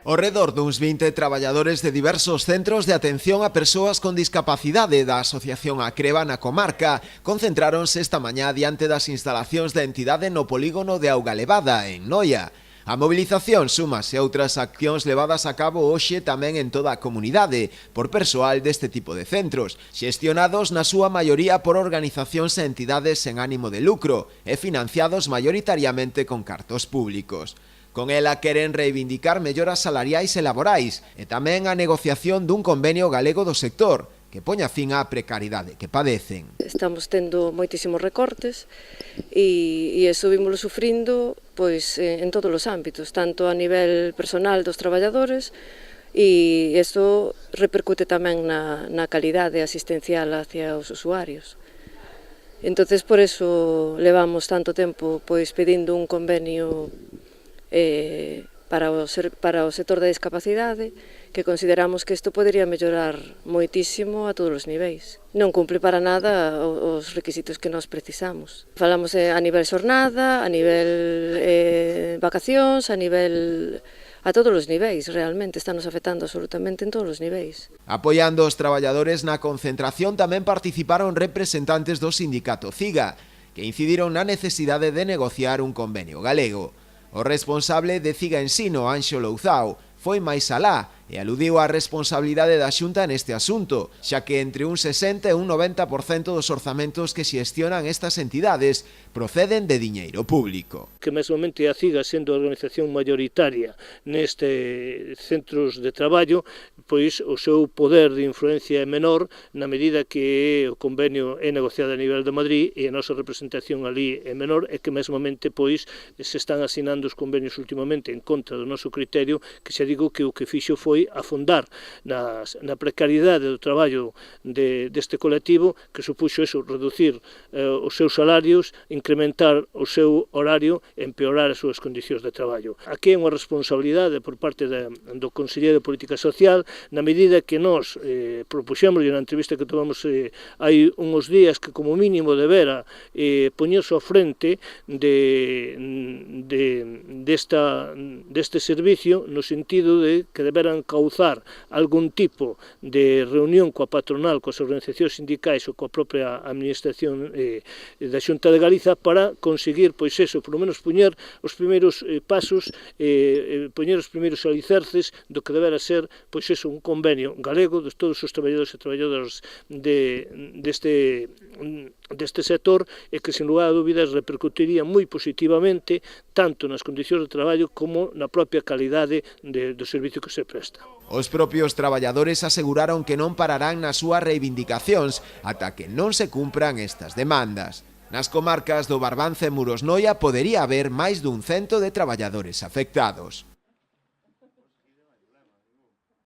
Ao redor duns 20 traballadores de diversos centros de atención a persoas con discapacidade da Asociación Acreva na comarca concentráronse esta mañá diante das instalacións da entidade no polígono de Augalevada, en Noia. A mobilización súmase a outras accións levadas a cabo hoxe tamén en toda a comunidade por persoal deste tipo de centros, xestionados na súa maioría por organizacións e entidades sen ánimo de lucro e financiados maioritariamente con cartos públicos. Con ela queren reivindicar melloras salariais e laborais e tamén a negociación dun convenio galego do sector que poña fin á precariedade que padecen. Estamos tendo moitísimos recortes e iso vímolo sufrindo pois, en todos os ámbitos, tanto a nivel personal dos traballadores e isto repercute tamén na calidade asistencial hacia os usuarios. Entonces, por eso levamos tanto tempo pois pedindo un convenio para o sector da discapacidade, que consideramos que isto podería mellorar moitísimo a todos os niveis. Non cumpre para nada os requisitos que nós precisamos. Falamos a nivel xornada, a nivel vacacións, a todos os niveis, realmente, está nos afectando absolutamente en todos os niveis. Apoiando os traballadores na concentración tamén participaron representantes do sindicato CIGA, que incidiron na necesidade de negociar un convenio galego. O responsable de CIGA Ensino, Anxo Louzao, foi máis alá e aludiu á responsabilidade da Xunta neste asunto, xa que entre un 60 e un 90% dos orzamentos que xestionan estas entidades proceden de diñeiro público. Que mesmamente a CIGA, sendo a organización maioritaria nestes centros de traballo, pois o seu poder de influencia é menor na medida que o convenio é negociado a nivel de Madrid e a nosa representación ali é menor e que mesmamente pois se están asinando os convenios últimamente en contra do noso criterio, que xa digo que o que fixo foi afondar na precariedade do traballo deste colectivo, que supuxo eso, reducir os seus salarios, incrementar o seu horario e empeorar as súas condicións de traballo. Aquí é unha responsabilidade por parte do Conselleiro de Política Social, na medida que nós propuxemos na entrevista que tomamos hai uns días que como mínimo debera poñerse ao frente deste servicio, no sentido de que deberan cauzar algún tipo de reunión coa patronal, coas organizacións sindicais ou coa propia administración da Xunta de Galiza para conseguir, pois eso, por lo menos poñer os primeiros pasos, poñer os primeiros alicerces do que debera ser, pois eso, un convenio galego de todos os traballadores e traballadoras deste sector e que, sen lugar a dúbidas, repercutiría moi positivamente tanto nas condicións de traballo como na propia calidade do servicio que se presta. Os propios traballadores aseguraron que non pararán nas súas reivindicacións ata que non se cumpran estas demandas. Nas comarcas do Barbance e Muros Noia podería haber máis dun 100 de traballadores afectados.